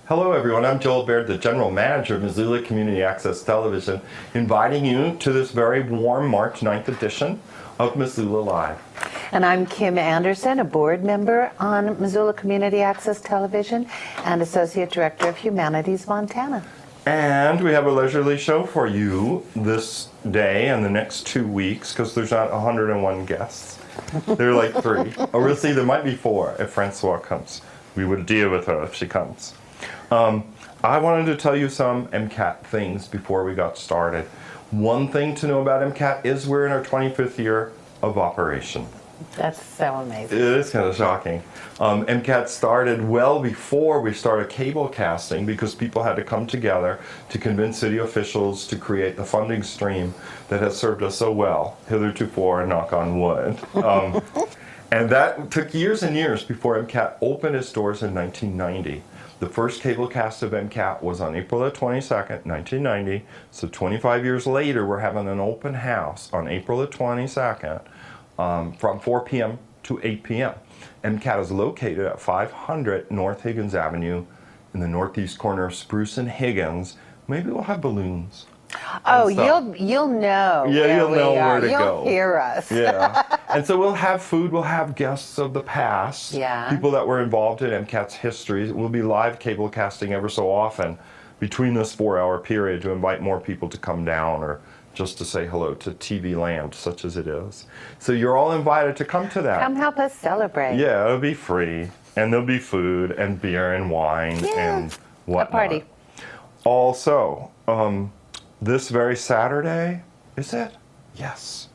Hello everyone, I'm Joel Baird, the General Manager of Missoula Community Access Television, inviting you to this very warm March 9th edition of Missoula Live. And I'm Kim Anderson, a board member on Missoula Community Access Television and Associate Director of Humanities Montana. And we have a leisurely show for you this day and the next 2 weeks, because there's not 101 guests. There are like 3. Or we'll see, there might be 4 if Francois comes. We would deal with her if she comes. I wanted to tell you some MCAT things before we got started. One thing to know about MCAT is we're in our 25th year of operation. That's so amazing. It is kind of shocking. MCAT started well before we started cable casting because people had to come together to convince city officials to create the funding stream that has served us so well hitherto, knock on wood. And that took years and years before MCAT opened its doors in 1990. The first cable cast of MCAT was on April the 22nd, 1990. So 25 years later, we're having an open house on April the 22nd from 4 p.m. to 8 p.m. MCAT is located at 500 North Higgins Avenue in the northeast corner of Spruce and Higgins. Maybe we'll have balloons. Oh, you'll know. Yeah, you'll know where to go. You'll hear us. Yeah. And so we'll have food, we'll have guests of the past. Yeah. People that were involved in MCAT's history. We'll be live cable casting ever so often between this 4-hour period to invite more people to come down or just to say hello to TV land, such as it is. So you're all invited to come to that. Come help us celebrate. Yeah, it'll be free. And there'll be food and beer and wine and whatnot. A party. Also, this very Saturday, is it? Yes.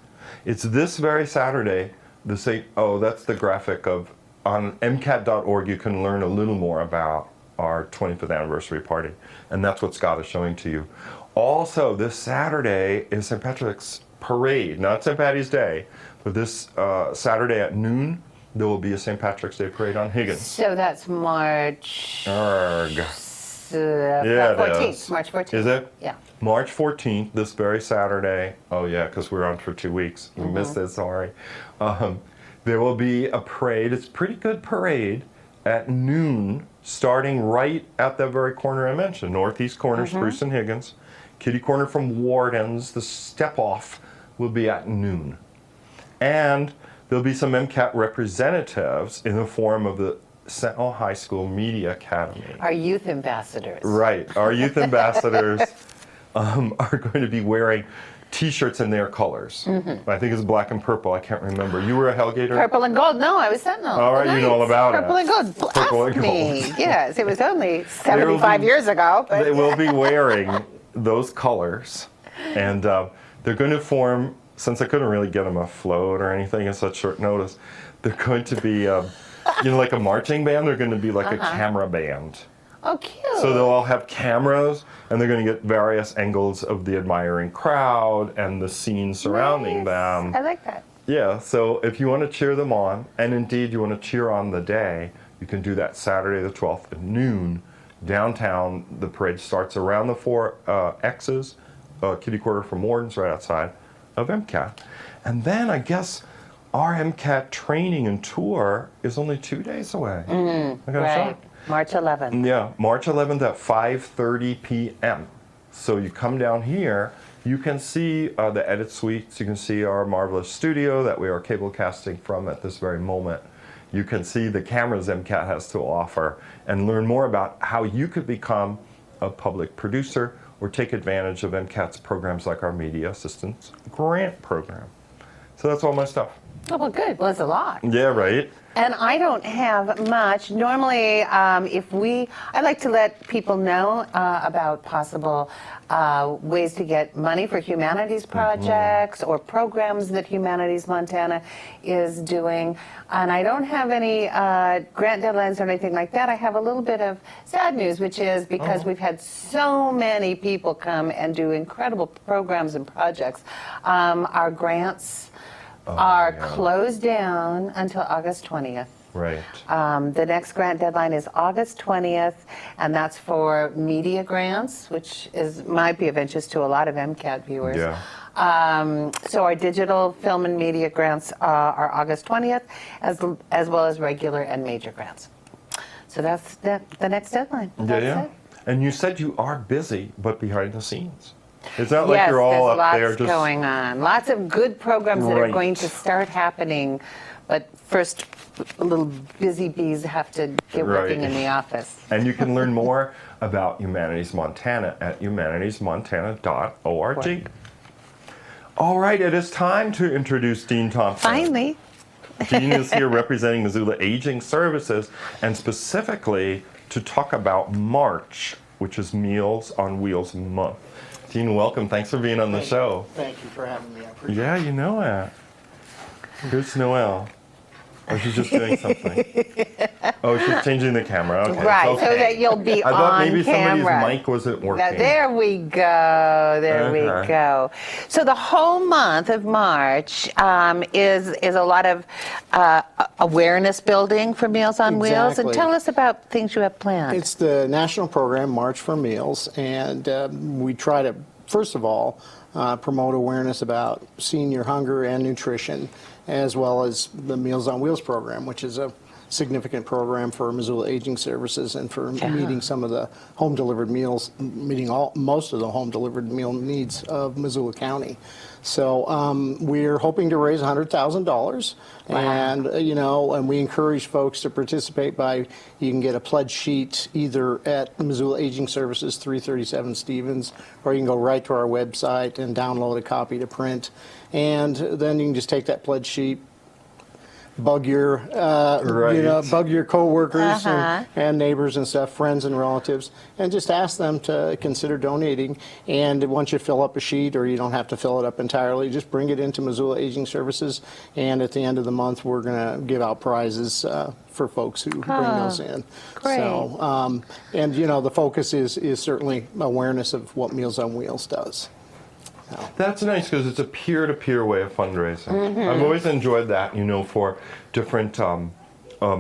It's this very Saturday, that's the graphic of, on MCAT.org you can learn a little more about our 25th anniversary party. And that's what Scott is showing to you. Also, this Saturday is St. Patrick's Parade, not St. Patty's Day, but this Saturday at noon, there will be a St. Patrick's Day Parade on Higgins. So that's March... Arrgh. 14th. March 14th. Is it? Yeah. March 14th, this very Saturday. Oh yeah, because we're on for 2 weeks. We missed it, sorry. There will be a parade. It's a pretty good parade at noon, starting right at that very corner I mentioned. Northeast corner, Spruce and Higgins. Kitty corner from Warden's, the step off will be at noon. And there'll be some MCAT representatives in the form of the Sentinel High School Media Academy. Our youth ambassadors. Right. Our youth ambassadors are going to be wearing T-shirts in their colors. I think it's black and purple. I can't remember. You were a Hellgator? Purple and gold. No, I was Sentinel. All right, you know all about it. Purple and gold. Purple and Me. gold. Yes, it was only 75 years ago. But They will be wearing those colors. And they're going to form, since I couldn't really get them afloat or anything in such short notice, they're going to be... like a marching band, they're going to be like a camera band. Oh, cute. So they'll all have cameras, and they're going to get various angles of the admiring crowd and the scene surrounding them. I like that. Yeah, so if you want to cheer them on, and indeed you want to cheer on the day, you can do that Saturday the 12th at noon. Downtown, the parade starts around the 4 X's, kitty quarter from Warden's right outside of MCAT. And then I guess... our MCAT training and tour is only 2 days away. Right. March 11th. Yeah, March 11th at 5:30 p.m. So you come down here, you can see the edit suites, you can see our marvelous studio that we are cable casting from at this very moment. You can see the cameras MCAT has to offer and learn more about how you could become a public producer or take advantage of MCAT's programs like our Media Assistance Grant Program. So that's all my stuff. Oh, well, good. Well, it's a lot. Yeah, right. And I don't have much. Normally, I like to let people know about possible ways to get money for humanities projects or programs that Humanities Montana is doing. And I don't have any grant deadlines or anything like that. I have a little bit of sad news, which is because we've had so many people come and do incredible programs and projects. Our grants are closed down until August 20th. Right. The next grant deadline is August 20th, and that's for media grants, which might be of interest to a lot of MCAT viewers. Yeah. So our digital film and media grants are August 20th, as well as regular and major grants. So that's the next deadline. Yeah, That's yeah. it. And you said you are busy, but behind the scenes. It's not like Yes, you're all there's up there lots just. going on. Lots of good programs that are Right. going to start happening, but first, little busy bees have to get working Right. in the office. And you can learn more about Humanities Montana at humanitiesmontana.org. All right, it is time to introduce Dean Thompson. Finally. Dean is here representing Missoula Aging Services, and specifically to talk about March, which is Meals on Wheels Month. Dean, welcome. Thanks for being on the show. Thank you for having me. I appreciate Yeah, you know it. Here's Noelle. Oh, she's just doing something. Oh, she's changing the camera. Okay, Right, it's so okay. that you'll be I thought on maybe camera. somebody's mic wasn't working. There we go. There we Okay. go. So the whole month of March is a lot of awareness building for Meals on Wheels. And Exactly. tell us about things you have planned. It's the national program, March for Meals, and we try to, first of all, promote awareness about senior hunger and nutrition, as well as the Meals on Wheels program, which is a significant program for Missoula Aging Services and for meeting some of the home delivered meals, meeting most of the home delivered meal needs of Missoula County. So we're hoping to raise $100,000, and and we encourage folks to participate by, you can get a pledge sheet either at Missoula Aging Services, 337 Stevens, or you can go right to our website and download a copy to print, and then you can just take that pledge sheet, bug your bug your coworkers and neighbors and stuff, friends and relatives, and just ask them to consider donating. And once you fill up a sheet, or you don't have to fill it up entirely, just bring it into Missoula Aging Services, and at the end of the month we're going to give out prizes for folks who bring those in. Great. So and the focus is certainly awareness of what Meals on Wheels does. That's nice because it's a peer-to-peer way of fundraising. Mm-hmm. I've always enjoyed that, for different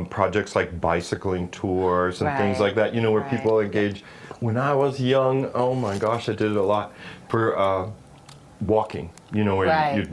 projects like bicycling tours and things Right. like that, where people engage. When I was young, oh my gosh, I did it a lot for walking, where Right. you'd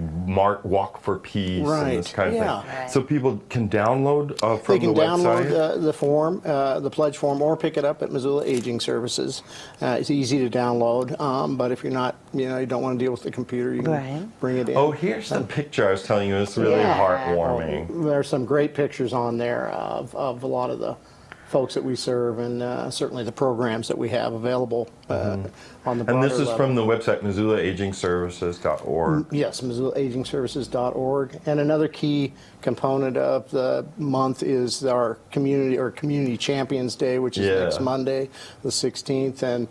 walk for peace and this Right, kind of yeah. thing. Right. So people can download from They can the website? download the form, the pledge form, or pick it up at Missoula Aging Services. It's easy to download, but if you're not, you don't want to deal with the computer, you can Right. bring it in. Oh, here's the picture I was telling you. It's really Yeah. heartwarming. There's some great pictures on there of a lot of the folks that we serve, and certainly the programs that we have available on the broader And this is level. from the website MissoulaAgingServices.org. Yes, MissoulaAgingServices.org. And another key component of the month is our Community Champions Day, which is next Monday, the 16th. And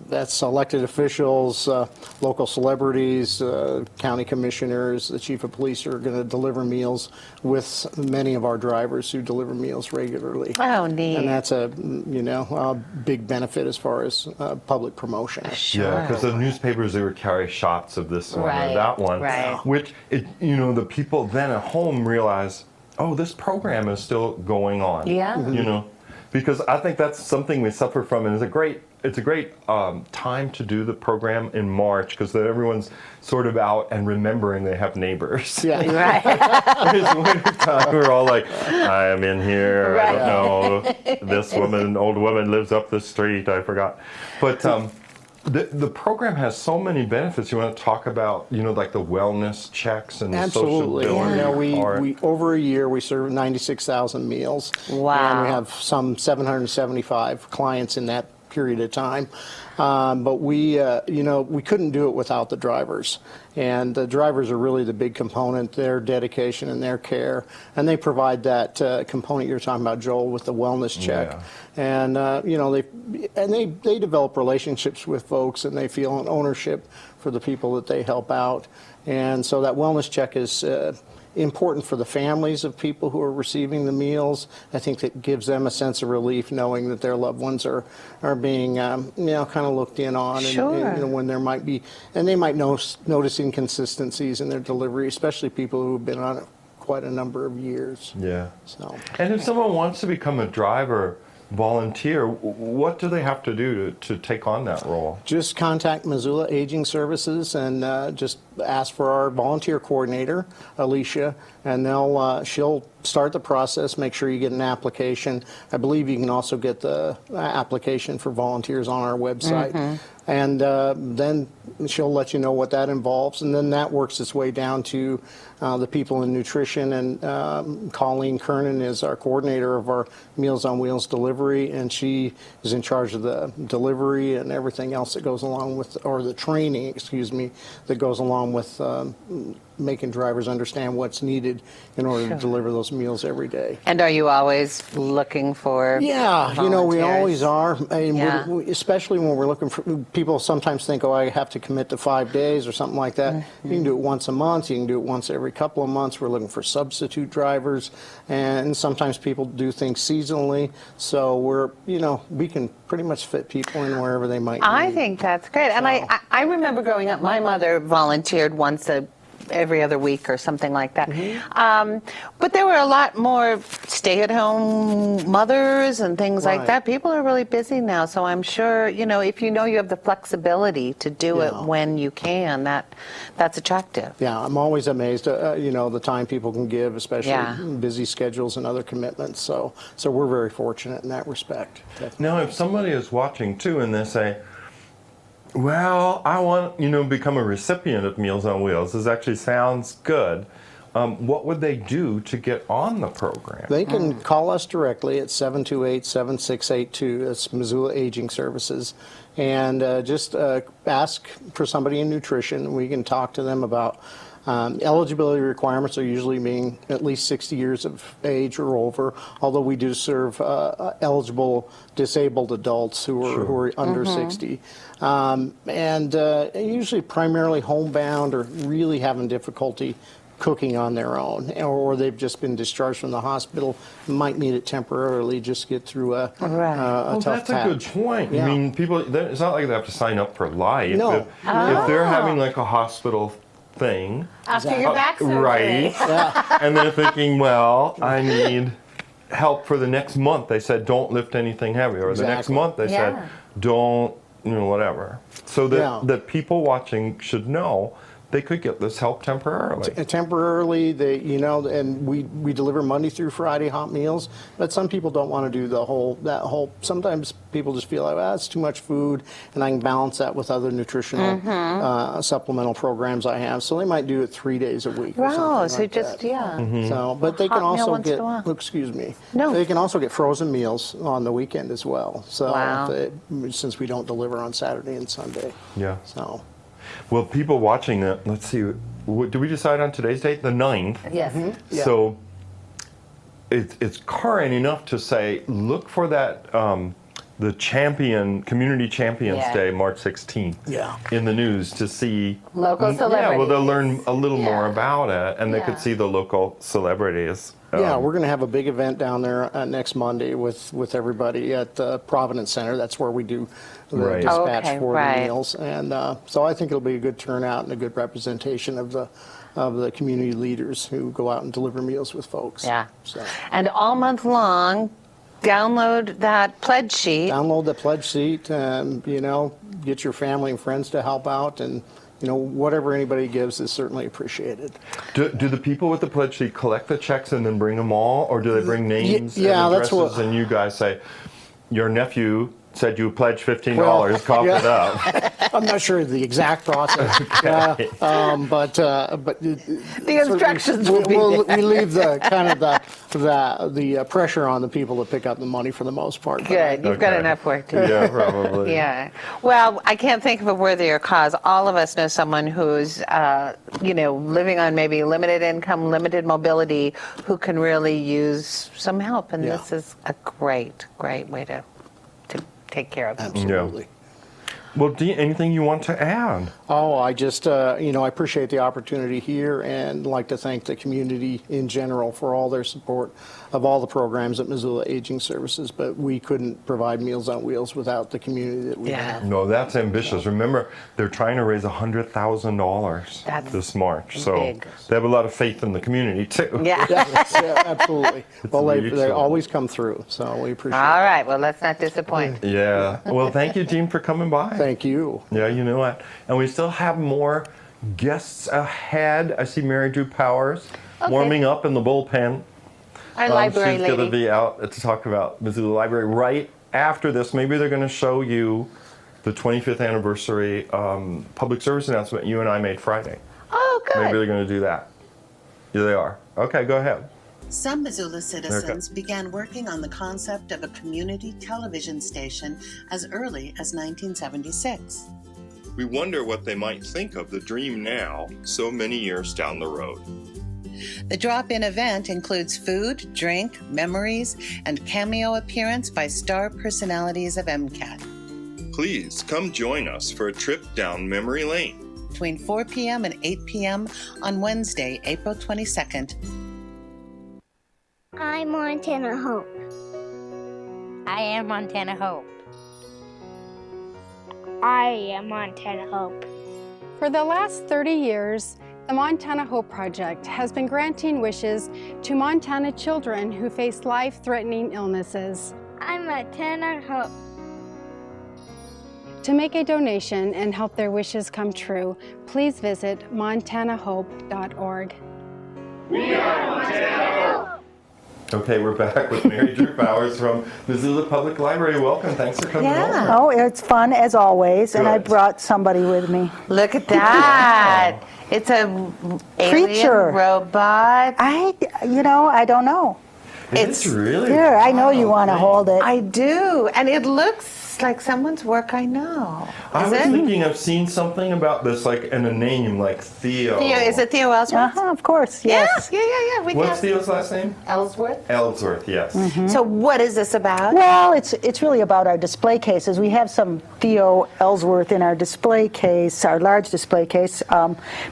that's elected officials, local celebrities, county commissioners, the chief of police are going to deliver meals with many of our drivers who deliver meals regularly. Oh, neat. And that's a big benefit as far as public promotion. Sure. Yeah, because the newspapers, they would carry shots of this one Right, or that one, right. which, the people then at home realize, oh, this program is still going on. Yeah. Because I think that's something we suffer from, and it's a great time to do the program in March, because then everyone's sort of out and remembering they have neighbors. Yeah. Right. It's winter time. We're all like, I am in here. I don't know. This old woman lives up the street. I forgot. But the program has so many benefits. You want to talk about, like the wellness checks and the Absolutely. sociability part? We over a year we serve 96,000 meals. Wow. And we have some 775 clients in that period of time. But we couldn't do it without the drivers. And the drivers are really the big component, their dedication and their care. And they provide that component you're talking about, Joel, with the wellness check. Yeah. And, they develop relationships with folks, and they feel an ownership for the people that they help out. And so that wellness check is important for the families of people who are receiving the meals. I think that gives them a sense of relief knowing that their loved ones are being kind of looked in on. Sure. And when there might be, and they might notice inconsistencies in their delivery, especially people who have been on it quite a number of years. Yeah. So. And if someone wants to become a driver, volunteer, what do they have to do to take on that role? Just contact Missoula Aging Services and just ask for our volunteer coordinator, Alicia, and she'll start the process, make sure you get an application. I believe you can also get the application for volunteers on our website. And then she'll let you know what that involves, and then that works its way down to the people in nutrition. And Colleen Kernan is our coordinator of our Meals on Wheels delivery, and she is in charge of the delivery and everything else that goes along with, or the training, excuse me, that goes along with making drivers understand what's needed in order to deliver those meals every day. And are you always looking for Yeah, we volunteers? always are. I mean, Yeah. especially when we're looking for, people sometimes think, oh, I have to commit to 5 days or something like that. You can do it once a month. You can do it once every couple of months. We're looking for substitute drivers. And sometimes people do things seasonally. So we can pretty much fit people in wherever they might I need. think that's great. And I remember growing up, my mother volunteered every other week or something like that. But there were a lot more stay-at-home mothers and things like Right. that. People are really busy now, so I'm sure, if you have the flexibility to do it Yeah. when you can, that's attractive. Yeah, I'm always amazed, the time people can give, especially Yeah. busy schedules and other commitments. So we're very fortunate in that respect. Definitely. Now, if somebody is watching too and they say, well, I want, become a recipient of Meals on Wheels. This actually sounds good. What would they do to get on the program? They can call us directly at 728-7682. That's Missoula Aging Services. And just ask for somebody in nutrition. We can talk to them about eligibility requirements are usually being at least 60 years of age or over, although we do serve eligible disabled adults who are under 60. And usually primarily homebound or really having difficulty cooking on their own, or they've just been discharged from the hospital, might need it temporarily just get through a Well, tough that's a good patch. point. Yeah. I mean, it's not like they have to sign up for life. No. If they're having like a hospital thing, After your back surgery. right, and they're thinking, well, I need help for the next month. They said, don't lift anything heavy. Or the next Exactly. month, they Yeah. said, don't, whatever. So Yeah. that people watching should know they could get this help temporarily. Temporarily, and we deliver Monday through Friday hot meals, but some people don't want to do that whole, sometimes people just feel like, it's too much food, and I can balance that with other nutritional supplemental programs I have, so they might do it 3 days a week or Wow, something so like just, that. yeah. So, but they Hot can meal also once in a while. excuse me, No. they can also get frozen meals on the weekend as well, so Wow. since we don't deliver on Saturday and Sunday. Yeah. So. Well, people watching that, let's see, did we decide on today's date? The 9th. Yes. Yeah. So it's current enough to say, look for that, the Community Champions Yeah. Day, March 16th, Yeah. in the news to see. Local Yeah, well, they'll celebrities. learn a little more Yeah. about it, and they Yeah. could see the local celebrities. Yeah, we're going to have a big event down there next Monday with everybody at the Providence Center. That's where we do the Right. dispatch Okay, for right. the meals, and so I think it'll be a good turnout and a good representation of the community leaders who go out and deliver meals with folks. Yeah. So And all month long, download that pledge sheet. download the pledge sheet, and get your family and friends to help out, and whatever anybody gives is certainly appreciated. Do the people with the pledge sheet collect the checks and then bring them all, or do they bring names yeah, and that's addresses, what- and you guys say, your nephew said you pledged $15, cough it up. I'm not sure the exact process, but The instructions will be there. we leave the kind of the pressure on the people to pick up the money for the most part. Good. You've got Okay. enough work to do. Yeah, probably. Yeah. Well, I can't think of a worthier cause. All of us know someone who's, living on maybe limited income, limited mobility, who can really use some help. And Yeah. this is a great, great way to take care of them. Absolutely. Well, Dean, anything you want to add? Oh, I just, I appreciate the opportunity here and like to thank the community in general for all their support of all the programs at Missoula Aging Services, but we couldn't provide Meals on Wheels without the community that we Yeah. have. No, that's ambitious. Remember, they're trying to raise $100,000 That's this March, so big. they have a lot of faith in the community too. Yeah. Yeah, absolutely. Well, they mutual. always come through, so we appreciate it. All right. Well, let's not disappoint. Yeah. Well, thank you, Dean, for coming by. Thank you. Yeah, you know what? And we still have more guests ahead. I see Mary Drew Powers warming up in the bullpen. Our library She's going to lady. be out to talk about Missoula Library right after this. Maybe they're going to show you the 25th anniversary public service announcement you and I made Friday. Oh, good. Maybe they're going to do that. Yeah, they are. Okay, go ahead. Some Missoula citizens began working on the concept of a community television station as early as 1976. We wonder what they might think of the dream now, so many years down the road. The drop-in event includes food, drink, memories, and cameo appearance by star personalities of MCAT. Please come join us for a trip down memory lane. Between 4 p.m. and 8 p.m. on Wednesday, April 22nd. I'm Montana Hope. I am Montana Hope. I am Montana Hope. For the last 30 years, the Montana Hope Project has been granting wishes to Montana children who face life-threatening illnesses. I'm Montana Hope. To make a donation and help their wishes come true, please visit montanahope.org. Okay, we're back with Mary Drew Powers from Missoula Public Library. Welcome. Thanks for coming Yeah. over. Oh, it's fun as always, and I Good. brought somebody with me. Look at that. It's a alien Creature. robot. I don't know. It's really Here, I know you want to big. hold it. I do, and it looks like someone's work I know. I Is was it? thinking I've seen something about this, like in a name, like Theo. Theo, is it Theo Ellsworth? Of course, yes. Yeah. We What's can. Theo's last name? Ellsworth. Ellsworth, yes. So what is this about? Well, it's really about our display cases. We have some Theo Ellsworth in our display case, our large display case,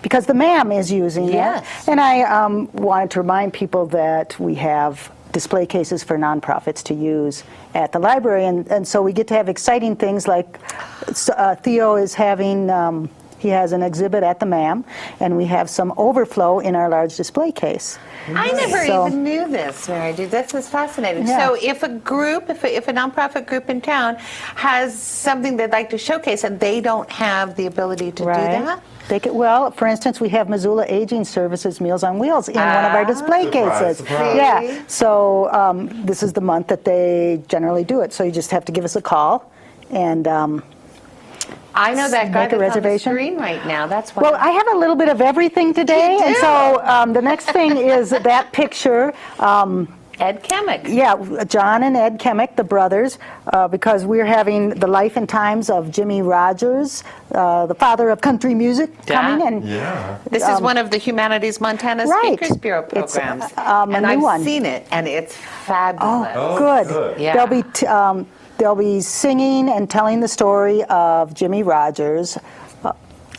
because the MAM is using Yes. it. And I wanted to remind people that we have display cases for nonprofits to use at the library, and so we get to have exciting things like Theo is having, he has an exhibit at the MAM, and we have some overflow in our large display case. I never So- even knew this, Mary. This is fascinating. Yeah. So if a group, if a nonprofit group in town has something they'd like to showcase and they don't have the ability to do that? They could, well, for instance, we have Missoula Aging Services Meals on Wheels in one of our display Surprise, cases. surprise. Yeah, so this is the month that they generally do it. So you just have to give us a call, and I know that guy Make a that's reservation? on the screen right now. That's why. well, I have a little bit of everything today, You and do? so the next thing is that picture. Ed Kemick. Yeah, Jon and Ed Kemick, the brothers, because we're having the life and times of Jimmy Rogers, the father of country music, coming, and Yeah. This is one of the Humanities Montana right. Speakers Bureau It's, programs. a and new I've one. seen it, and it's fabulous. Oh, good. good. Yeah. They'll be singing and telling the story of Jimmy Rogers,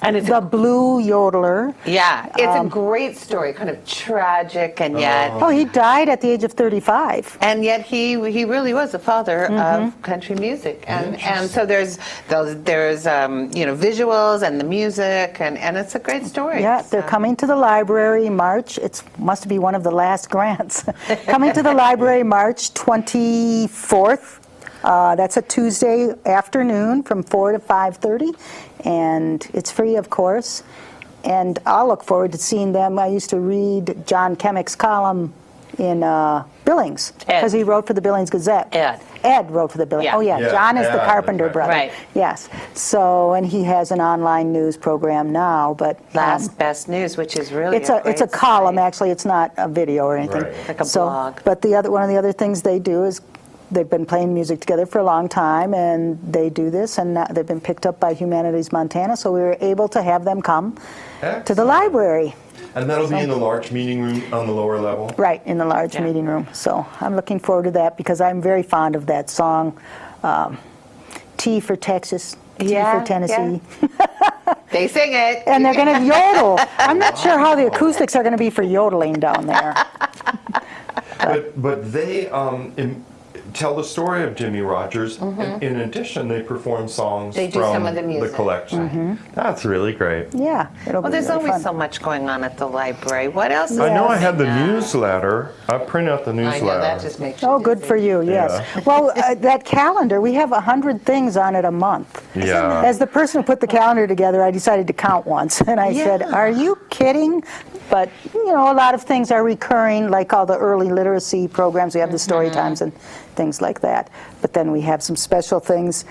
And it's the blue yodeler. yeah, it's a great story, kind of tragic, and yet Oh, he died at the age of 35. he really was the father of country music, and so there's visuals and the music, and it's a great story. Yeah, they're So- coming to the library March. It must be one of the last grants. Coming to the library March 24th. That's a Tuesday afternoon from 4 to 5:30, and it's free, of course. And I'll look forward to seeing them. I used to read Jon Kemick's column in Billings, Ed. because he wrote for the Billings Gazette. Ed wrote for the Billings. Yeah. Oh, yeah. Yeah, Jon is the Ed, Carpenter right. brother. Right. Yes. So, and he has an online news program now, but Last Best News, which is really it's a great column, site. actually. It's not a video or anything. Right. Like a blog. But one of the other things they do is they've been playing music together for a long time, and they do this, and they've been picked up by Humanities Montana, so we were able to have them come to the Excellent. library. And that'll be in the large meeting room on the lower level. Right, in the large Yeah. meeting room. So I'm looking forward to that because I'm very fond of that song, T for Texas, T Yeah, for Tennessee. They sing it. And they're going to yodel. I'm not sure how the acoustics are going to be for yodeling down there. But they tell the story of Jimmy Rogers. And in addition, they perform songs They do from some of the music. collection. That's really great. Yeah, it'll Well, be there's really always fun. so much going on at the library. What else is I know I had the happening? newsletter. I print out the I newsletter. know, that just makes you Oh, good dizzy. for you, yes. Well, that calendar, we have 100 things on it a month. Yeah. As the person who put the calendar together, I decided to count once, and I said, Yeah. are you kidding? But, you know, a lot of things are recurring, like all the early literacy programs. We have the story times and things like that. But then we have some special things.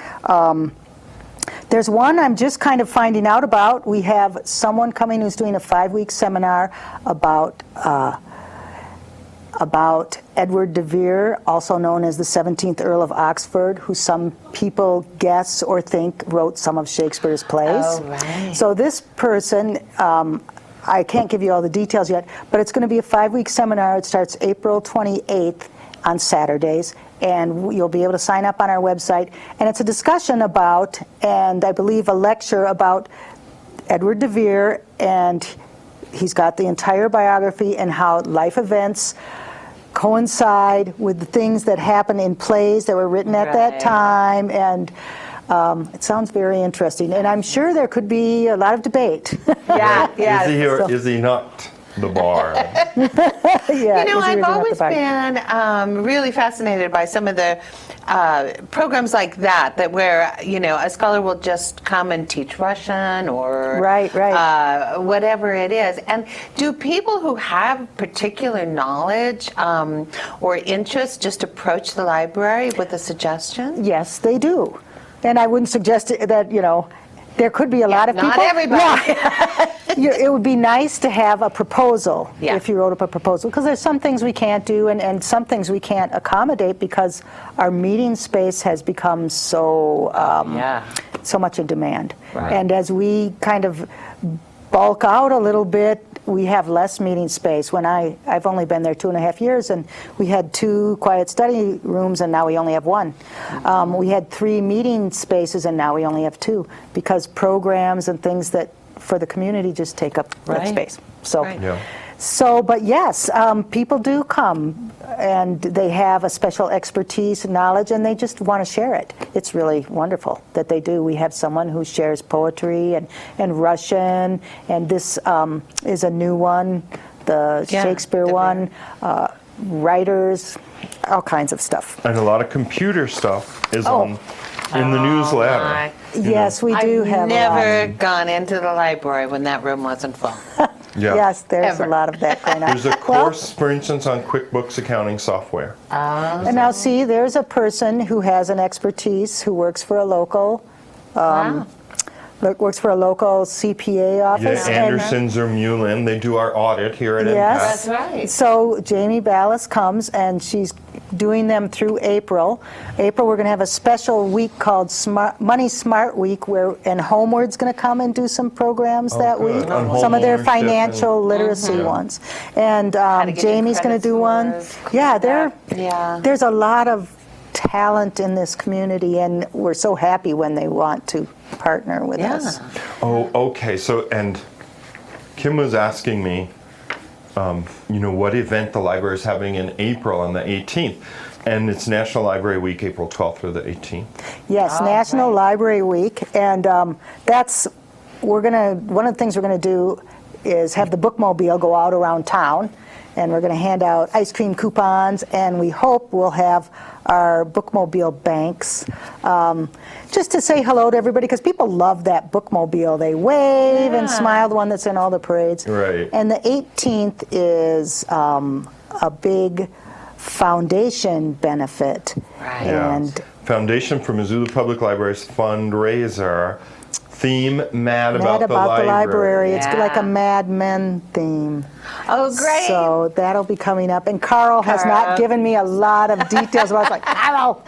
There's one I'm just kind of finding out about. We have someone coming who's doing a 5-week seminar about Edward de Vere, also known as the 17th Earl of Oxford, who some people guess or think wrote some of Shakespeare's plays. Oh, right. So this person, I can't give you all the details yet, but it's going to be a 5-week seminar. It starts April 28th on Saturdays, and you'll be able to sign up on our website. And it's a discussion about, and I believe a lecture about Edward de Vere, and he's got the entire biography and how life events coincide with the things that happen in plays that were written at that Right. time, and it sounds very interesting. And I'm sure there could be a lot of debate. Yeah, yeah. Is he or is he not the bar? Yeah, You know, is he I've really not always the bike? been really fascinated by some of the programs like that where, you know, a scholar will just come and teach Russian or Right. whatever it is. And do people who have particular knowledge or interest just approach the library with a suggestion? Yes, they do. And I wouldn't suggest that, you know, there could be a lot of not people. everybody. Yeah. It would be nice to have a proposal Yeah. if you wrote up a proposal, because there's some things we can't do and some things we can't accommodate because our meeting space has become so so much in demand. Right. And as we kind of bulk out a little bit, we have less meeting space. When I've only been there 2.5 years, and we had 2 quiet study rooms, and now we only have 1. We had 3 meeting spaces, and now we only have 2, because programs and things that for the community just take up that Right. space. So, Right. Yeah. so, but yes, people do come, and they have a special expertise and knowledge, and they just want to share it. It's really wonderful that they do. We have someone who shares poetry and Russian, and this is a new one, the Yeah, Shakespeare the one, writers, all kinds of stuff. And a lot of computer stuff is Oh. on in the newsletter. my. Yes, we do I've have never a lot. gone into the library when that room wasn't full. Yeah. Yes, there's Ever. a lot of that going on. There's a course, for instance, on QuickBooks accounting software. And now see, there's a person who has an expertise who works for a local works for a local CPA Yeah, office. and- Andersons or Mulin, they do our audit here at Yes. That's right. So Jamie Ballas comes, and she's doing them through April. April, we're going to have a special week called Money Smart Week, and Homeward's going to come and do some programs that good. week. On Some of their homeownership financial literacy ones. And to get Jamie's going to credit do one. scores, Yeah, yeah. there's a lot of talent in this community, and we're so happy when they want to partner with Yeah. us. Oh, okay. So, and Kim was asking me, you know, what event the library is having in April on the 18th. And it's National Library Week, April 12th through the 18th. Yes, National right. Library Week, and one of the things we're gonna do is have the bookmobile go out around town, and we're gonna hand out ice cream coupons, and we hope we'll have our bookmobile banks, just to say hello to everybody, because people love that bookmobile. They wave and smile, the one that's in all the parades. Right. And the 18th is a big foundation benefit. Right. And Foundation for Missoula Public Library's fundraiser theme, Mad About, Mad about the library. It's Yeah. like a Mad Men theme. Oh, great. So that'll be coming up. And Carl has not Carl. given me a lot of details. I was like, Carl!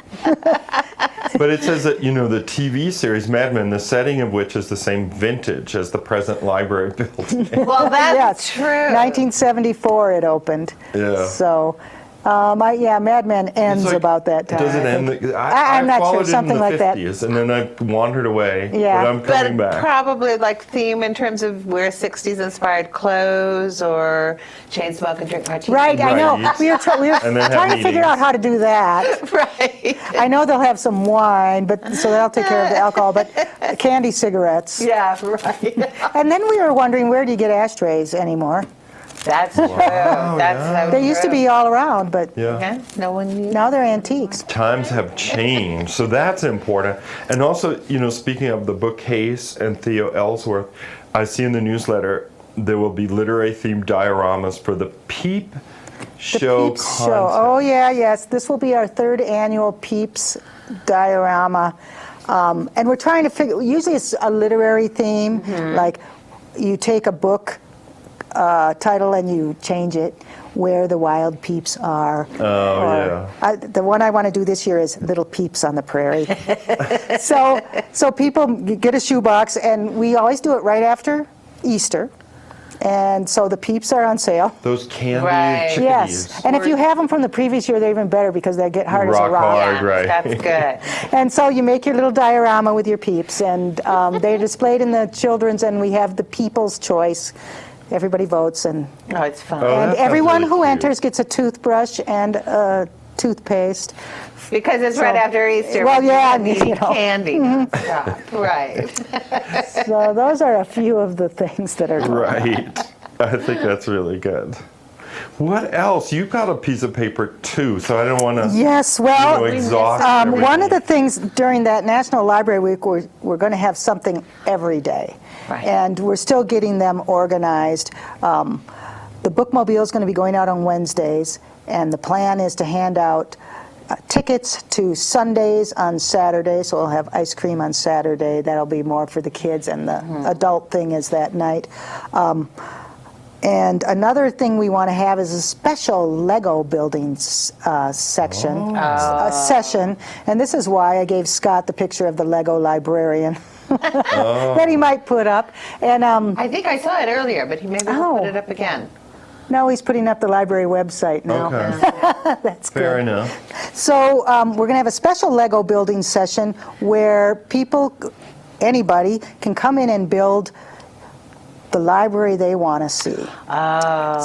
But it says that, you know, the TV series Mad Men, the setting of which is the same vintage as the present library building. Well, that's Yes. true. 1974 it opened. Yeah. So Mad Men ends It's like- about that time. Does it I end? think. I'm not followed sure, it something in the like that. 50s, and then I wandered away. Yeah. But I'm coming But back. probably like theme in terms of wear 60s inspired clothes or chain smoke and drink martinis. Right, I know. Right. We were And then have trying to figure meetings. out how to do that. Right. I know they'll have some wine, but so that'll take care of the alcohol, but candy cigarettes. Yeah, right. And then we were wondering, where do you get ashtrays anymore? That's true. That's so They used to true. be all around, but Yeah. Yeah, no one knew. now they're antiques. Times have changed, so that's important. And also, speaking of the bookcase and Theo Ellsworth, I see in the newsletter there will be literary themed dioramas for the Peep show Peeps contest. show. Oh, yeah, yes. This will be our 3rd annual Peeps diorama. And we're trying to figure, usually it's a literary theme, like you take a book title and you change it, Where the Wild Peeps Are. Oh, The one I want to do this year is Little Peeps on the Prairie. so people get a shoebox, and we always do it right after Easter. And so the Peeps are on sale. Those candy Right. chickadees. Yes, and if you have them from the previous year, they're even better because they get hard as a Rock rock. hard. Yeah, right. that's good. And so you make your little diorama with your Peeps, and they're displayed in the children's, and we have the People's Choice. Everybody votes, and Oh, it's fun. Oh, that and sounds everyone really who cute. enters gets a toothbrush and a toothpaste. Because it's right after Easter. Well, when yeah, you you need know. candy. Yeah, right. So those are a few of the things that are going on. Right. I think that's really good. What else? You've got a piece of paper too, so I don't want to Yes, well, exhaust one of the everything. things during that National Library Week, we're going to have something every day. Right. And we're still getting them organized. The bookmobile is going to be going out on Wednesdays, and the plan is to hand out tickets to Sundays on Saturday, so we'll have ice cream on Saturday. That'll be more for the kids, and the adult thing is that night. And another thing we want to have is a special Lego building section, a session. And this is why I gave Scott the picture of the Lego librarian that he might put up. And I think I saw it earlier, but maybe we'll put Oh. it up again. now he's putting up the library website now. Okay. That's Fair good. enough. So we're going to have a special Lego building session where people, anybody, can come in and build the library they want to see.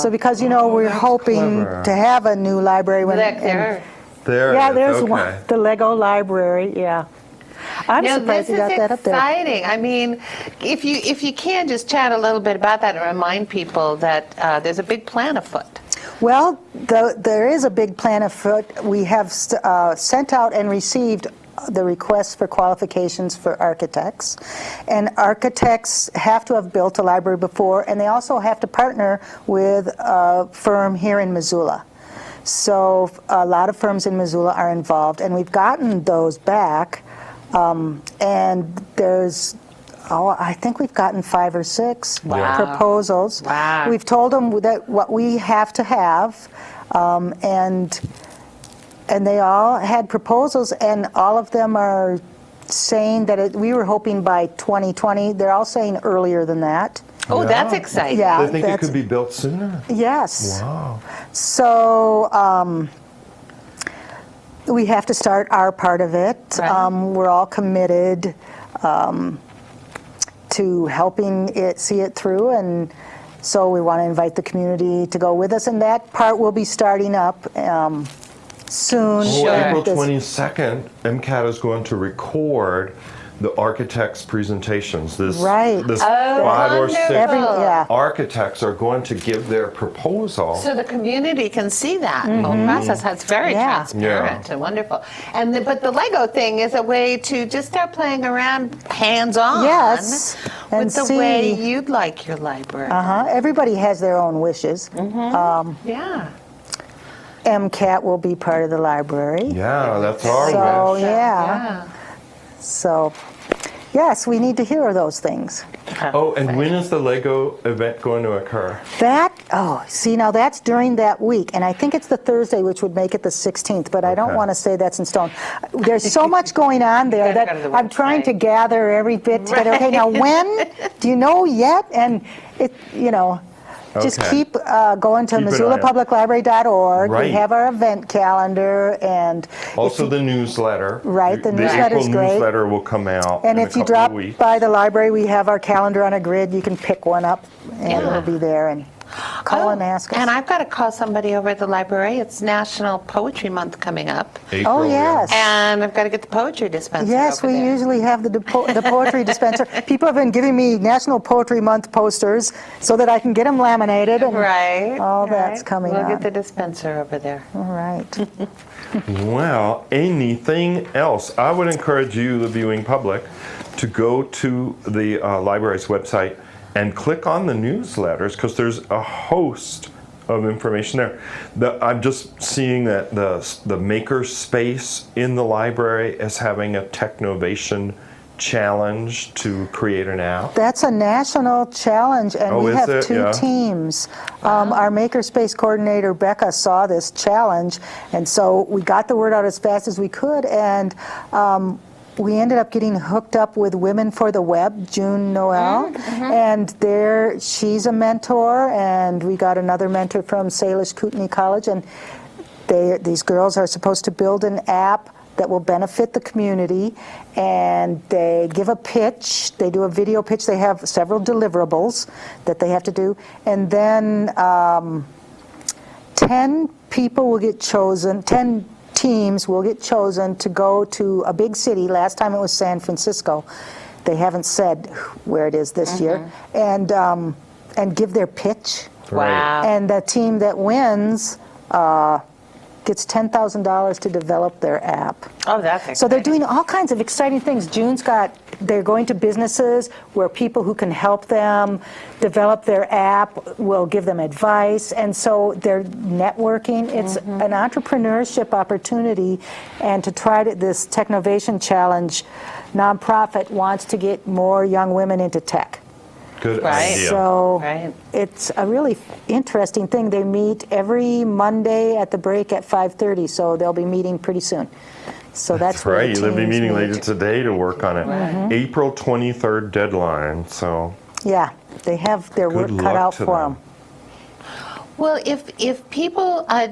So because, we're hoping clever. to have a new library. Look, and- there. There yeah, it is. there's Okay. one, the Lego library, yeah. I'm Now, surprised this you got is that up there. exciting. I mean, if you can just chat a little bit about that and remind people that there's a big plan afoot. Well, there is a big plan afoot. We have sent out and received the requests for qualifications for architects. And architects have to have built a library before, and they also have to partner with a firm here in Missoula. So a lot of firms in Missoula are involved, and we've gotten those back. And there's, I think we've gotten 5 or 6 proposals. Wow. We've told them that what we have to have, and they all had proposals, and all of them are saying that we were hoping by 2020. They're all saying earlier than that. Oh, that's exciting. Yeah. They think it that's- could be built sooner? Yes. Wow. So we have to start our part of it. Right. We're all committed to helping it see it through, and so we want to invite the community to go with us, and that part will be starting up soon. Oh, April This- 22nd, MCAT is going to record the architects' presentations. Right. This Oh, 5 or 6 wonderful. yeah. architects are going to give their proposal. So the community can see that whole process. It's very Yeah. transparent and wonderful. And but the Lego thing is a way to just start playing around hands-on. Yes, and with the see- way you'd like your library. Everybody has their own wishes. Yeah. MCAT will be part of the library. Yeah, that's our So, wish. Yeah. So, yes, we need to hear those things. Oh, and when is the Lego event going to occur? Now that's during that week, and I think it's the Thursday, which would make it the 16th, but I don't Okay. want to say that's in stone. There's so much going on there Gotta that go to the I'm trying to website. gather every bit together. Okay, now when? Do you know yet? And Just Okay. keep going to Keep an eye out. MissoulaPublicLibrary.org. Right. We have our event calendar, and Also the newsletter. Right, the newsletter's April great. newsletter will come out and in a if you couple drop of weeks. by the library, we have our calendar on a grid. You can pick one up, and Yeah. it'll be there. And call and ask us. And I've got to call somebody over at the library. It's National Poetry Month coming up. April, Oh, yeah. yes. And I've got to get the poetry dispenser Yes, over we there. usually have the poetry dispenser. People have been giving me National Poetry Month posters so that I can get them laminated. And Right. all that's right. coming We'll on. get the dispenser over there. All right. Well, anything else? I would encourage you, the viewing public, to go to the library's website and click on the newsletters, because there's a host of information there. I'm just seeing that the maker space in the library is having a Technovation challenge to create an app. That's a national challenge, and Oh, we is have it? two Yeah. teams. Our Makerspace coordinator, Becca, saw this challenge, and so we got the word out as fast as we could, and we ended up getting hooked up with Women for the Web, June Noel, and she's a mentor, and we got another mentor from Salish Kootenai College, and these girls are supposed to build an app that will benefit the community, and they give a pitch. They do a video pitch. They have several deliverables that they have to do, and then 10 people will get chosen, 10 teams will get chosen to go to a big city. Last time it was San Francisco. They haven't said where it is this year, and give their pitch. Wow. And the team that wins gets $10,000 to develop their app. Oh, that's exciting. So they're doing all kinds of exciting things. They're going to businesses where people who can help them develop their app will give them advice, and so they're networking. It's an entrepreneurship opportunity, and to try this Technovation Challenge nonprofit wants to get more young women into tech. Good Right. idea. So Right. it's a really interesting thing. They meet every Monday at the break at 5:30, so they'll be meeting pretty soon. So that's where right. the They'll be teams meeting meet. later today to work on it. April 23rd deadline. So Yeah, they have their work good cut luck out to for them. them. Well, if people, I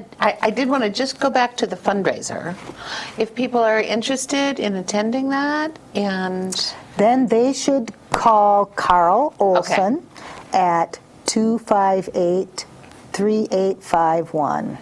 did want to just go back to the fundraiser. If people are interested in attending that, and Then they should call Carl Olson at 258-3851.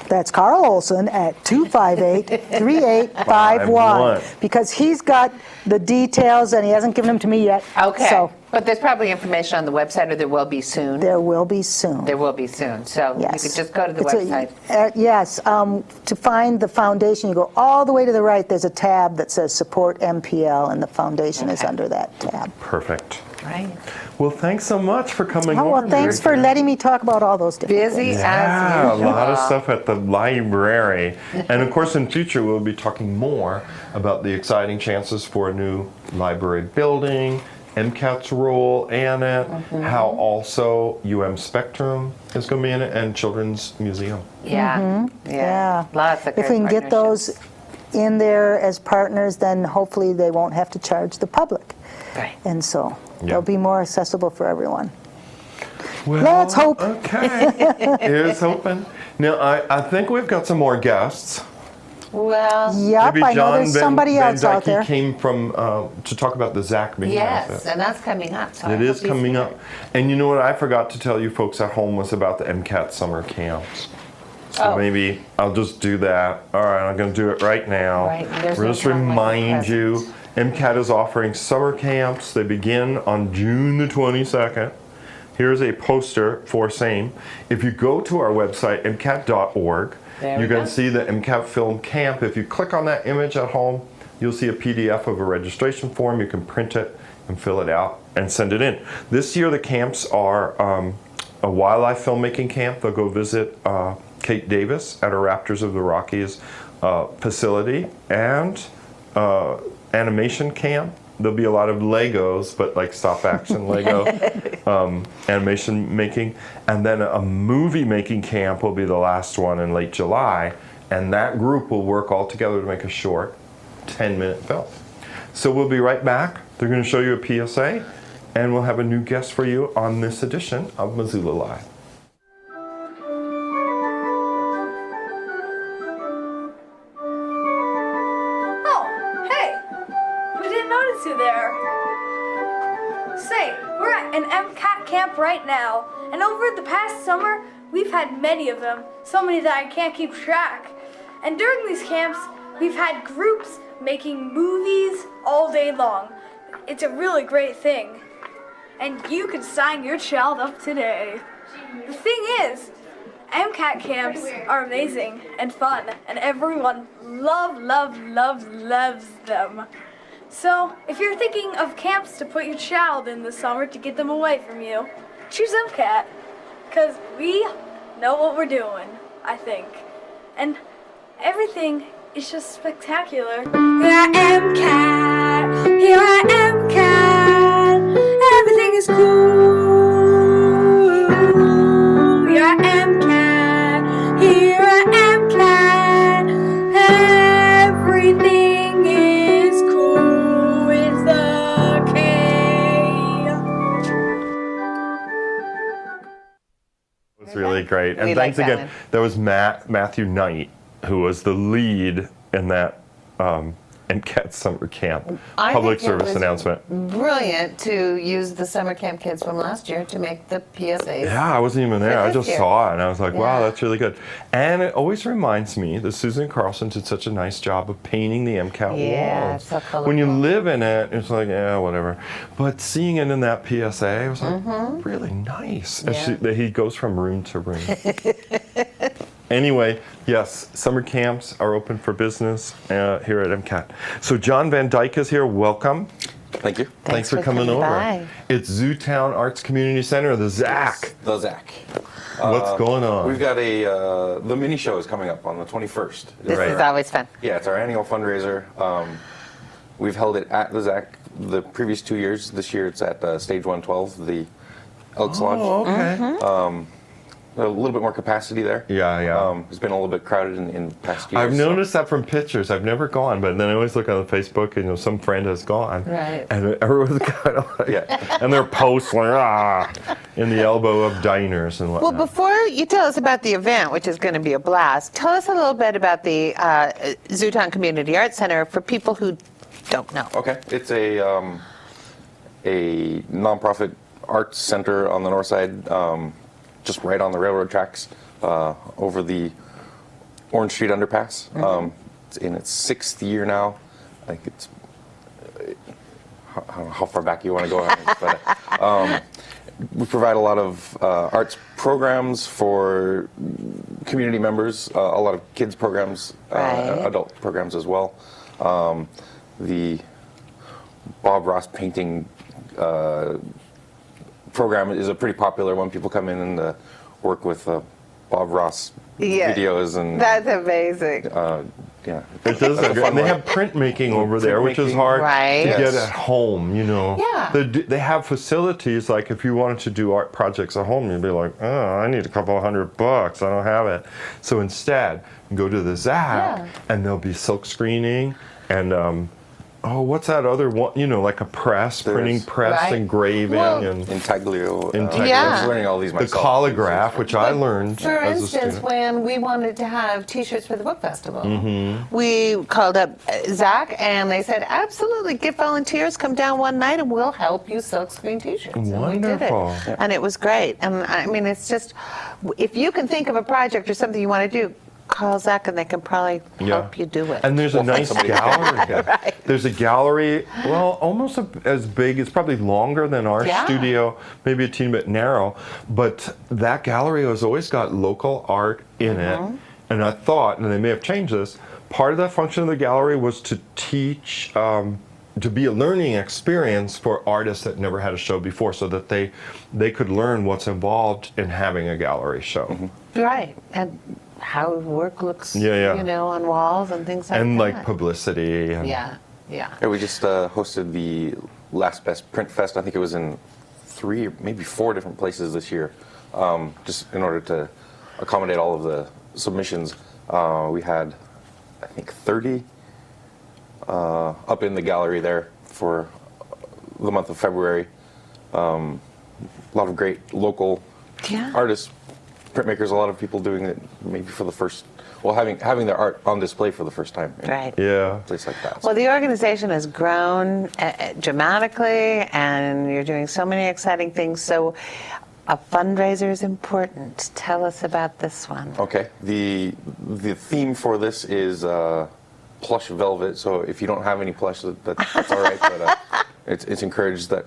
That's Carl Olson at 258-3851, because he's got the details and he hasn't given them to me yet. okay. So But there's probably information on the website, or there will be soon. there will be soon. There will be soon. So Yes. you could just go to the It's website. Yes, to find the foundation, you go all the way to the right, there's a tab that says Support MPL, and the foundation is Okay. under that tab. Perfect. Right. Well, thanks so much for coming Oh, over. well, thanks for letting me talk about all those different Busy things. Yeah, as a lot of usual. stuff at the library. And of course, in future, we'll be talking more about the exciting chances for a new library building, MCAT's role in it, how also Spectrum is going to be in it, and Children's Museum. Yeah. Yeah. Lots of If we can get those in there as partners, then hopefully they won't have to charge the public. Right. And so Yeah. they'll be more accessible for everyone. Well, Let's hope. Okay. Here's hoping. Now, I think we've got some more guests. Well, Yep, I know there's somebody else Van out Dyke there. came from to talk about the ZACC meeting. yes, and that's coming up. So I It hope is he's coming here. up. And you know what I forgot to tell you folks at home was about the MCAT summer camps. So Oh. maybe I'll just do that. All right, I'm going to do it right now. Right, there's We'll no just time like a remind you, MCAT is offering summer camps. They begin on June the 22nd. Here's a poster for same. If you go to our website, MCAT.org, There you we can go. see the MCAT film camp. If you click on that image at home, you'll see a PDF of a registration form. You can print it and fill it out and send it in. This year the camps are a wildlife filmmaking camp. They'll go visit Kate Davis at her Raptors of the Rockies facility, and animation camp. There'll be a lot of Legos, but like stop action Lego animation making. And then a movie making camp will be the last one in late July. And that group will work all together to make a short 10-minute film. So we'll be right back. They're going to show you a PSA, and we'll have a new guest for you on this edition of Missoula Live. to there. Say, we're at an MCAT camp right now, and over the past summer, we've had many of them, so many that I can't keep track. And during these camps, we've had groups making movies all day long. It's a really great thing. And you can sign your child up today. The thing is, MCAT camps are amazing and fun, and everyone loves them. So, if you're thinking of camps to put your child in this summer to get them away from you, choose MCAT, because we know what we're doing, I think. And everything is just spectacular. Here I am, cat. Here I am, cat. Everything is cool. Here I am, cat. Here I am, cat. Everything is cool with the K. It was really great. And We thanks like that again. one. That was Matthew Knight, who was the lead in that MCAT summer camp I public think it service was announcement. Brilliant to use the summer camp kids from last year to make the PSAs. Yeah, I wasn't even there. I this just year. saw it and I was like, wow, Yeah. that's really good. And it always reminds me that Susan Carlson did such a nice job of painting the MCAT Yeah, walls. it's so When you colorful. live in it, it's like, yeah, whatever. But seeing it in that PSA, it was like really nice. And Mm-hmm. Yeah. that he goes from room to room. Anyway, yes, summer camps are open for business here at MCAT. So Jon Van Dyke is here. Welcome. Thank you. Thanks for coming over. by. It's Zootown Arts Community Center, the ZACC. The ZACC. What's going on? We've got the mini show is coming up on the 21st. This Right. is always fun. Yeah, it's our annual fundraiser. We've held it at the ZACC the previous 2 years. This year it's at Stage 112, the Elks Lodge. Oh, okay. Mm-hmm. A little bit more capacity there. Yeah. It's been a little bit crowded in past years. I've so- noticed that from pictures. I've never gone, but then I always look on Facebook and some friend has gone. Right. And everyone's kind of like, Yeah. and they're posting in the elbow of diners and Well, whatnot. before you tell us about the event, which is going to be a blast, tell us a little bit about the Zootown Community Arts Center for people who don't know. Okay, it's a nonprofit arts center on the north side, just right on the railroad tracks, over the Orange Street underpass. It's in its 6th year now. I think it's I don't know how far back you want to go on it, but we provide a lot of arts programs for community members, a lot of kids programs, Right. adult programs as well. The Bob Ross painting program is a pretty popular one. People come in and work with Bob Ross videos and That's amazing. yeah. It does. That's a fun And they one. have printmaking over there, which is Printmaking. hard Right. to get Yes. at home, you know. Yeah. They have facilities, like if you wanted to do art projects at home, you'd be like, oh, I need a couple of $100. I don't have it. So instead, you go to the ZACC, Yeah. and there'll be silk screening and, what's that other one? You know, like a press, printing There's- press, Right. engraving, Well- and Intaglio. Intaglio. Yeah. I'm just learning all these the myself. colograph, which I learned For as a instance, student. when we wanted to have T-shirts for the book festival, we called up ZACC and they said, absolutely, get volunteers, come down one night and we'll help you silkscreen T-shirts. And we did Wonderful. it. And it was great. And I mean, it's just, if you can think of a project or something you want to do, call ZACC and they can probably help you do it. And there's a nice somebody. gallery. There's a gallery, well, almost as big. It's probably longer than our Yeah. studio, maybe a teeny bit narrow. But that gallery has always got local art in it. And I thought, and they may have changed this, part of that function of the gallery was to teach, to be a learning experience for artists that never had a show before, so that they could learn what's involved in having a gallery show. Right. And how work looks, Yeah. you know, on walls and things like And that. like publicity. And Yeah. Yeah, we just hosted the Last Best Print Fest. I think it was in 3 or maybe 4 different places this year, just in order to accommodate all of the submissions. We had, I think, 30 up in the gallery there for the month of February. A lot of great local Yeah. artists, printmakers, a lot of people doing it maybe for the first well, having their art on display for the first time in Right. Yeah. a place like that. Well, the organization has grown dramatically, and you're doing so many exciting things. So a fundraiser is important. Tell us about this one. Okay. The theme for this is plush velvet. So if you don't have any plush, that's all right. But it's encouraged that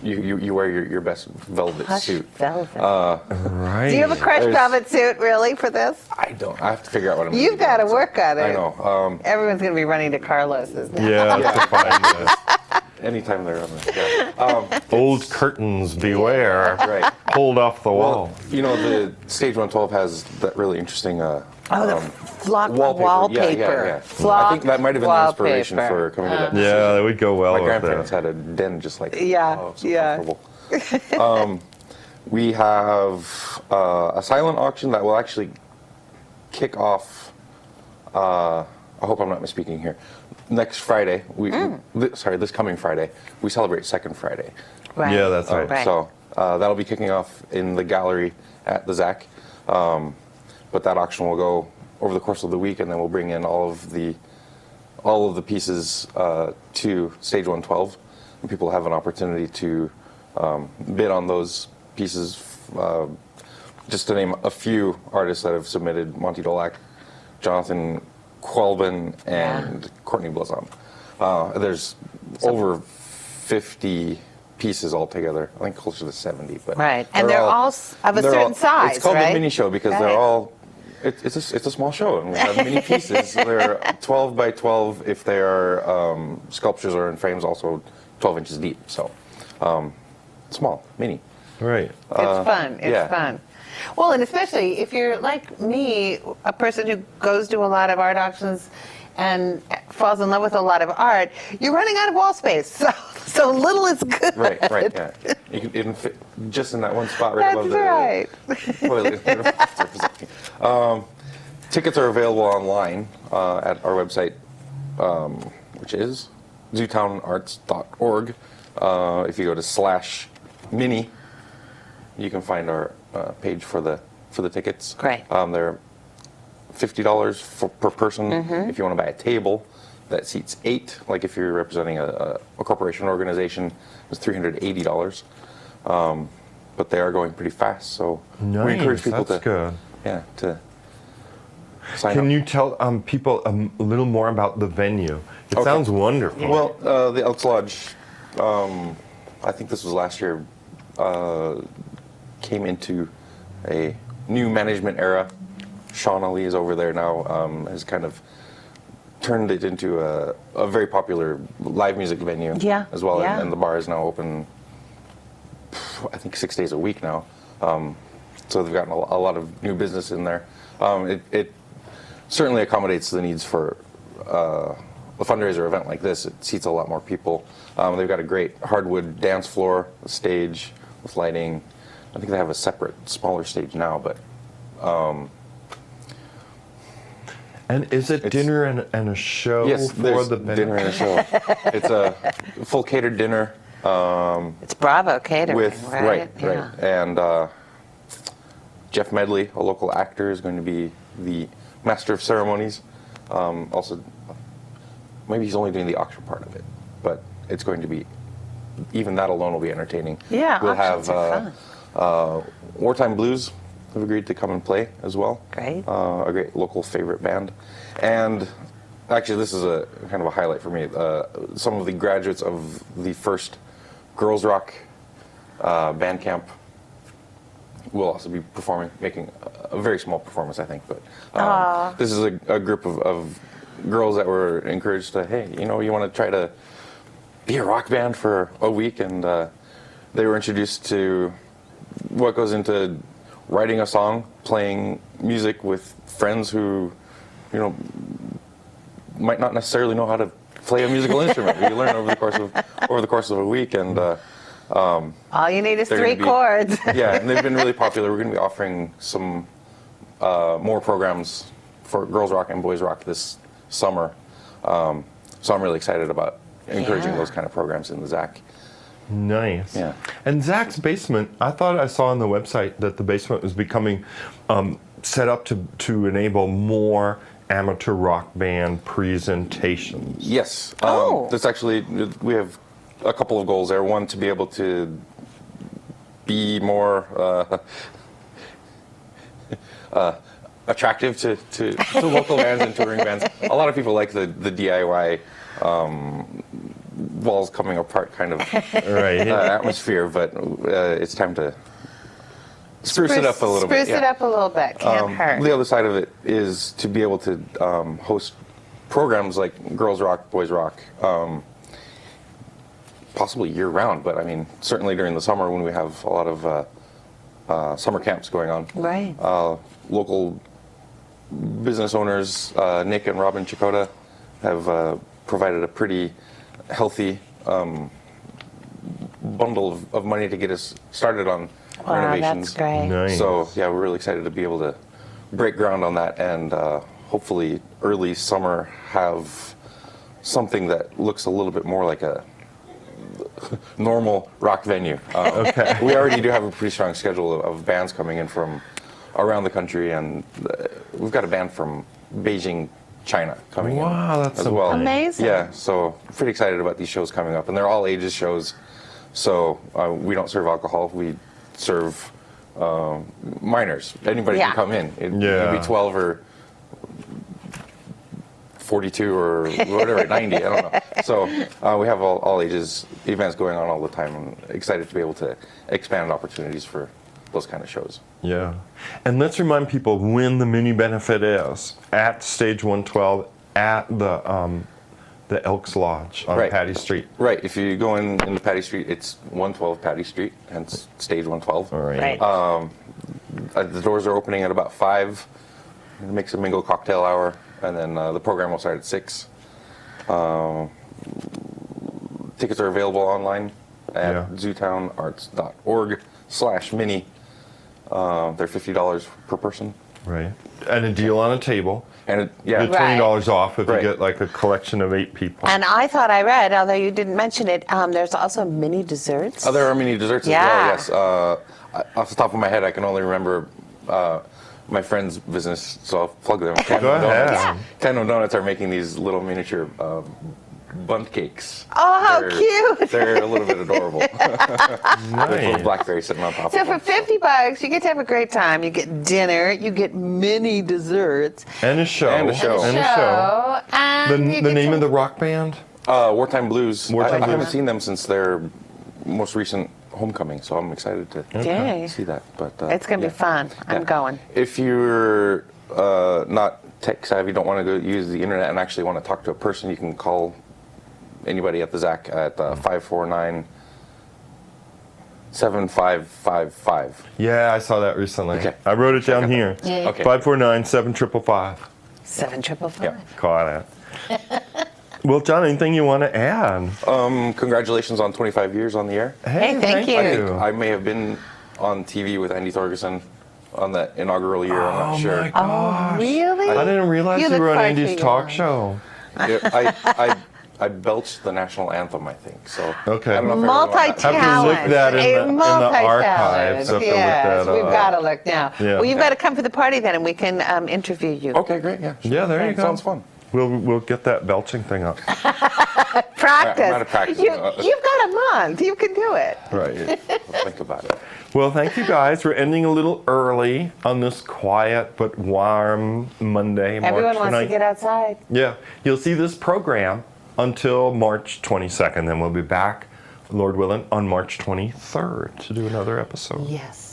you wear your best velvet Plush suit. velvet. Right. Do you have a crushed There's- velvet suit, really, for this? I don't. I have to figure out what I'm. You've got to work on it. I know. Everyone's going to be running to Carlos's now. Yeah, to find this. Anytime they're on this. Yeah. Old curtains, beware. Right. Pulled off the wall. Well, the Stage 112 has that really interesting. The flock wallpaper. wallpaper. Yeah. Flock I think that might have been the inspiration wallpaper. for coming to that. Yeah, decision. that would go well My with grandparents that. had a den just like that. Yeah, Oh, so yeah. comfortable. We have a silent auction that will actually kick off. I hope I'm not misspeaking here. Next Friday, this coming Friday, we celebrate Second Friday. Right. Yeah, that's right. Right. So that'll be kicking off in the gallery at the ZACC. But that auction will go over the course of the week, and then we'll bring in all of the pieces to Stage 112, and people have an opportunity to bid on those pieces. Just to name a few artists that have submitted: Monty Dolak, Jonathan Quelbin, and Courtney Blazon. There's over 50 pieces altogether. I think closer to 70. But Right, and they're all of a they're certain size, It's called right? the mini show because Right. they're all. It's a small show, and we have many pieces. They're 12 by 12 if they are sculptures or in frames, also 12 inches deep. So small, mini. Right. It's fun. It's yeah. fun. Well, and especially if you're like me, a person who goes to a lot of art auctions and falls in love with a lot of art, you're running out of wall space. So little is good. Right. Yeah. You can fit just in that one spot right That's above the right. toilet. Tickets are available online at our website, which is zootownarts.org. If you go to /mini, you can find our page for the tickets. Great. They're $50 per person. If you want to buy a table that seats 8, like if you're representing a corporation or organization, it's $380. But they are going pretty fast, so we encourage people That's good. to sign Can up. you tell people a little more about the venue? It Okay. sounds wonderful. Well, the Elks Lodge, I think this was last year, came into a new management era. Sean Ali is over there now, has kind of turned it into a very popular live music venue as well. Yeah. And the bar is now open, I think 6 days a week now. So they've gotten a lot of new business in there. It certainly accommodates the needs for a fundraiser event like this. It seats a lot more people. They've got a great hardwood dance floor, a stage with lighting. I think they have a separate, smaller stage now, but and is it dinner and a show yes, for there's the dinner and a show. It's a full catered dinner. It's Bravo Catering, With right? right. And Jeff Medley, a local actor, is going to be the master of ceremonies. Also, maybe he's only doing the auction part of it, but it's going to be, even that alone will be entertaining. Yeah, we'll auctions have are Wartime Blues have agreed to come and play as well. Great. A great local favorite band. And actually, this is a kind of a highlight for me. Some of the graduates of the first Girls Rock band camp will also be performing, making a very small performance, I think. But this is a group of girls that were encouraged to, hey, you want to try to be a rock band for a week, and they were introduced to what goes into writing a song, playing music with friends who, might not necessarily know how to play a musical instrument. You learn over the course of a week, and All you need is they're 3 gonna be- chords. yeah, and they've been really popular. We're going to be offering some more programs for Girls Rock and Boys Rock this summer. So I'm really excited about encouraging Yeah. those kind of programs in the ZACC. Nice. Yeah. And Zach's basement, I thought I saw on the website that the basement was becoming set up to enable more amateur rock band presentations. Yes. Oh. That's actually, we have a couple of goals there. One, to be able to be more attractive to local bands and touring bands. A lot of people like the DIY walls coming apart kind of Right. atmosphere, but it's time to spruce it up a little bit. Spruce it up a little bit. Can't hurt. The other side of it is to be able to host programs like Girls Rock, Boys Rock, possibly year round, but I mean, certainly during the summer when we have a lot of summer camps going on. Right. Local business owners, Nick and Robin Chakota, have provided a pretty healthy bundle of money to get us started on Wow, renovations. that's great. Nice. So yeah, we're really excited to be able to break ground on that and hopefully early summer have something that looks a little bit more like a normal rock venue. Okay. We already do have a pretty strong schedule of bands coming in from around the country, and we've got a band from Beijing, China coming Wow, in that's as so well. cool. Amazing. Yeah, so pretty excited about these shows coming up, and they're all ages shows. So we don't serve alcohol. We serve minors. Anybody Yeah. can come in. It Yeah. could be 12 or 42 or whatever, 90, I don't know. So we have all ages events going on all the time, and excited to be able to expand opportunities for those kind of shows. Yeah. And let's remind people when the mini benefit is at Stage 112 at the Elks Lodge on Right. Patty Street. Right, if you go into Patty Street, it's 112 Patty Street, hence Stage 112. All right. Right. The doors are opening at about 5. Mix and mingle cocktail hour, and then the program will start at 6. Tickets are available online at Yeah. zootownarts.org/mini. They're $50 per person. Right. And a deal on a table. And You get Right. $20 off if Right. you get like a collection of 8 people. And I thought I read, although you didn't mention it, there's also mini desserts. There are mini desserts Yeah. as well, yes. Off the top of my head, I can only remember my friend's business, so I'll plug them. Go ahead. Tano Donuts are making these little miniature bundt cakes. Oh, how cute. They're a little bit adorable. There's a little Nice. blackberry sitting on top So of for them. $50, you get to have a great time. You get dinner, you get mini desserts, And a show. And a show. And a show. and you The get name to- of the rock band? Wartime Blues. Wartime I haven't Blues. seen them since their most recent homecoming, so I'm excited to Yay. see that. But It's going to be fun. I'm going. If you're not tech savvy, don't want to go use the internet, and actually want to talk to a person, you can call anybody at the ZACC at 549-7555. Yeah, I saw that recently. Okay. I wrote it down here. Yeah. Okay. 549-7555. 755. Yeah. Caught it. Well, John, anything you want to add? Congratulations on 25 years on the air. Hey, thank you. I think I may have been on TV with Andy Thorgerson on that inaugural year. I'm not sure. my gosh. Really? I didn't realize you look were on far Andy's too talk young. show. I belched the national anthem, I think. So Okay. I don't know if everyone- Have to look Multi-talent. that in the Multi-talent. archives. Have to look Yes, that we've up. got to look now. Yeah. Well, you've got to come for the party then, and we can interview you. Okay, great. Yeah. Sure. Yeah, there you go. Sounds fun. We'll get that belching thing up. Practice. I'm out of practice. You've got a month. You can do it. Right. I'll think about it. Well, thank you guys. We're ending a little early on this quiet but warm Monday, Everyone March wants to 9th. get outside. Yeah, you'll see this program until March 22nd. Then we'll be back, Lord willing, on March 23rd to do another episode. Yes.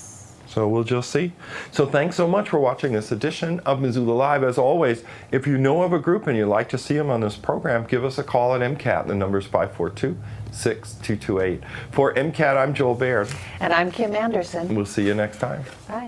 So we'll just see. So thanks so much for watching this edition of Missoula Live. As always, if you know of a group and you'd like to see them on this program, give us a call at MCAT. The number is 542-6228. For MCAT, I'm Joel Baird. And I'm Kim Anderson. We'll see you next time. Bye.